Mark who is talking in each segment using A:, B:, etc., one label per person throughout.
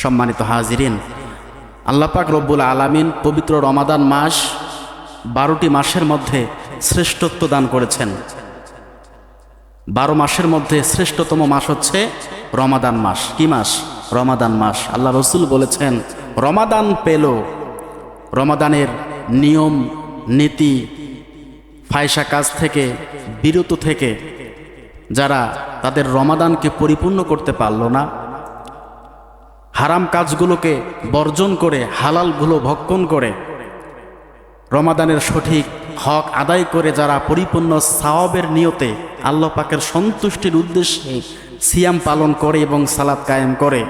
A: সম্মানিত হাজিরিন, আল্লাহ পাক রব্বুল আলামিন পবিত্র রমাদান মাস 12টি মাসের মধ্যে শ্রেষ্ঠত্ব দান করেছেন। 12 মাসের মধ্যে শ্রেষ্ঠতম মাস হচ্ছে রমাদান মাস। কি মাস? রমাদান মাস। আল্লাহ রসুল বলেছেন, রমাদান পেল, রমাদানের নিয়ম নীতি ফায়সা কাজ থেকে বিরত থেকে যারা তাদের রমাদানকে পরিপূর্ণ করতে পারল না, হারাম কাজগুলোকে বর্জন করে হালালগুলো ভক্ষণ করে রমাদানের সঠিক হক আদায় করে যারা পরিপূর্ণ সওয়াবের নিয়তে আল্লাহ পাকের সন্তুষ্টির উদ্দেশ্যে সিয়াম পালন করে এবং সালাত কায়েম করে,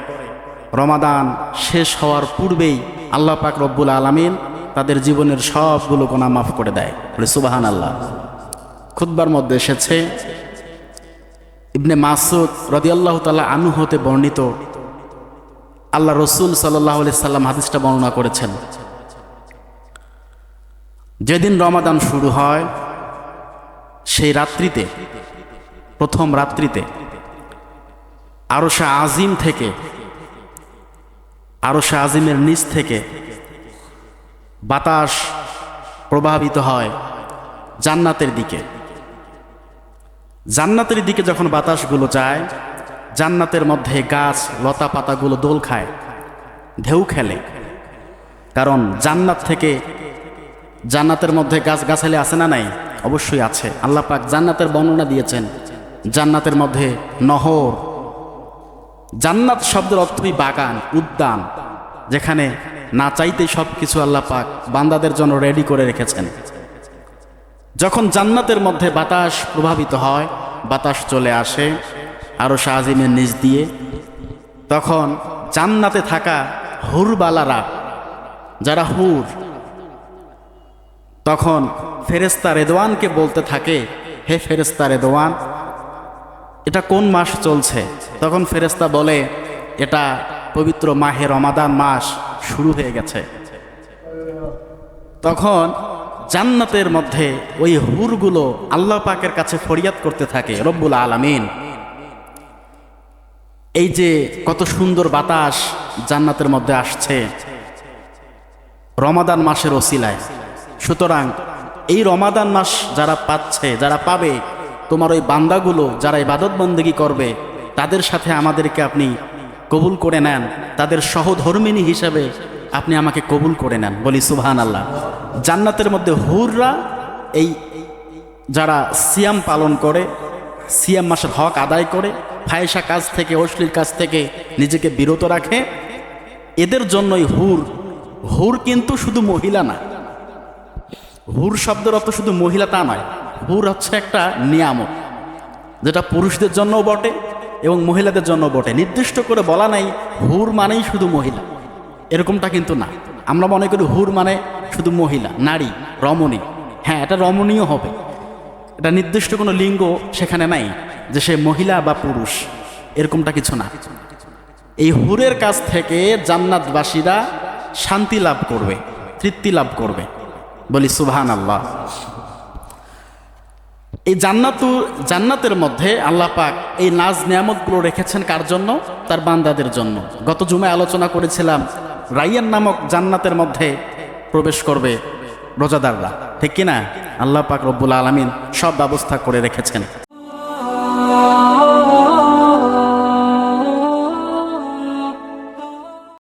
A: রমাদান শেষ হওয়ার পূর্বেই আল্লাহ পাক রব্বুল আলামিন তাদের জীবনের সবগুলো গুনাহ মাফ করে দেয়। সুবহানাল্লাহ। খুতবার মধ্যে এসেছে, ইবনে মাসউদ রাদিয়াল্লাহু তাআলা আনহু হতে বর্ণিত, আল্লাহ রসুল সাল্লাল্লাহু আলাইহি সাল্লাম হাদিসটা বর্ণনা করেছেন, যেদিন রমাদান শুরু হয় সেই রাত্রিতে, প্রথম রাত্রিতে আরশে আজিম থেকে, আরশে আজিমের নিচ থেকে বাতাস প্রবাহিত হয় জান্নাতের দিকে। জান্নাতের দিকে যখন বাতাসগুলো যায়, জান্নাতের মধ্যে গাছ লতা পাতাগুলো দোল খায়, ঢেউ খেলে। কারণ জান্নাত থেকে, জান্নাতের মধ্যে গাছ গাছালি আছে না নাই? অবশ্যই আছে। আল্লাহ পাক জান্নাতের বর্ণনা দিয়েছেন, জান্নাতের মধ্যে নহর। জান্নাত শব্দের অর্থই বাগান, উদ্যান, যেখানে না চাইতেই সব কিছু আল্লাহ পাক বান্দাদের জন্য রেডি করে রেখেছেন। যখন জান্নাতের মধ্যে বাতাস প্রভাবিত হয়, বাতাস চলে আসে আরশে আজিমের নিচ দিয়ে, তখন জান্নাতে থাকা হুরবালারা, যারা হুর, তখন ফেরেশতা রেদওয়ানকে বলতে থাকে, হে ফেরেশতা রেদওয়ান, এটা কোন মাস চলছে? তখন ফেরেশতা বলে, এটা পবিত্র মাহে রমাদান মাস শুরু হয়ে গেছে। তখন জান্নাতের মধ্যে ওই হুরগুলো আল্লাহ পাকের কাছে ফরিয়াদ করতে থাকে, রব্বুল আলামিন, এই যে কত সুন্দর বাতাস জান্নাতের মধ্যে আসছে রমাদান মাসের ওসিলায়, সুতরাং এই রমাদান মাস যারা পাচ্ছে, যারা পাবে, তোমার ওই বান্দাগুলো যারা ইবাদত বন্দেগী করবে, তাদের সাথে আমাদেরকে আপনি কবুল করে নেন, তাদের সহধর্মিণী হিসাবে আপনি আমাকে কবুল করে নেন। বলি সুবহানাল্লাহ। জান্নাতের মধ্যে হুররা, এই যারা সিয়াম পালন করে, সিয়াম মাসের হক আদায় করে, ফায়সা কাজ থেকে, অশ্লীল কাজ থেকে নিজেকে বিরত রাখে, এদের জন্যই হুর। হুর কিন্তু শুধু মহিলা না, হুর শব্দের অর্থ শুধু মহিলা তা নয়। হুর হচ্ছে একটা নিয়ামত, যেটা পুরুষদের জন্যও বটে এবং মহিলাদের জন্য বটে। নির্দিষ্ট করে বলা নাই হুর মানেই শুধু মহিলা, এরকমটা কিন্তু না। আমরা মনে করি হুর মানে শুধু মহিলা, নারী, রমণী। হ্যাঁ, এটা রমণীয় হবে, এটা নির্দিষ্ট কোনো লিঙ্গ সেখানে নাই যে সে মহিলা বা পুরুষ, এরকমটা কিছু না। এই হুরের কাছ থেকে জান্নাতবাসীরা শান্তি লাভ করবে, তৃপ্তি লাভ করবে। বলি সুবহানাল্লাহ। এই জান্নাতের মধ্যে আল্লাহ পাক এই নাজ নিয়ামতগুলো রেখেছেন কার জন্য? তার বান্দাদের জন্য। গত জুমায় আলোচনা করেছিলাম, রাইয়ান নামক জান্নাতের মধ্যে প্রবেশ করবে রোজাদাররা, ঠিক কিনা? আল্লাহ পাক রব্বুল আলামিন সব ব্যবস্থা করে রেখেছেন।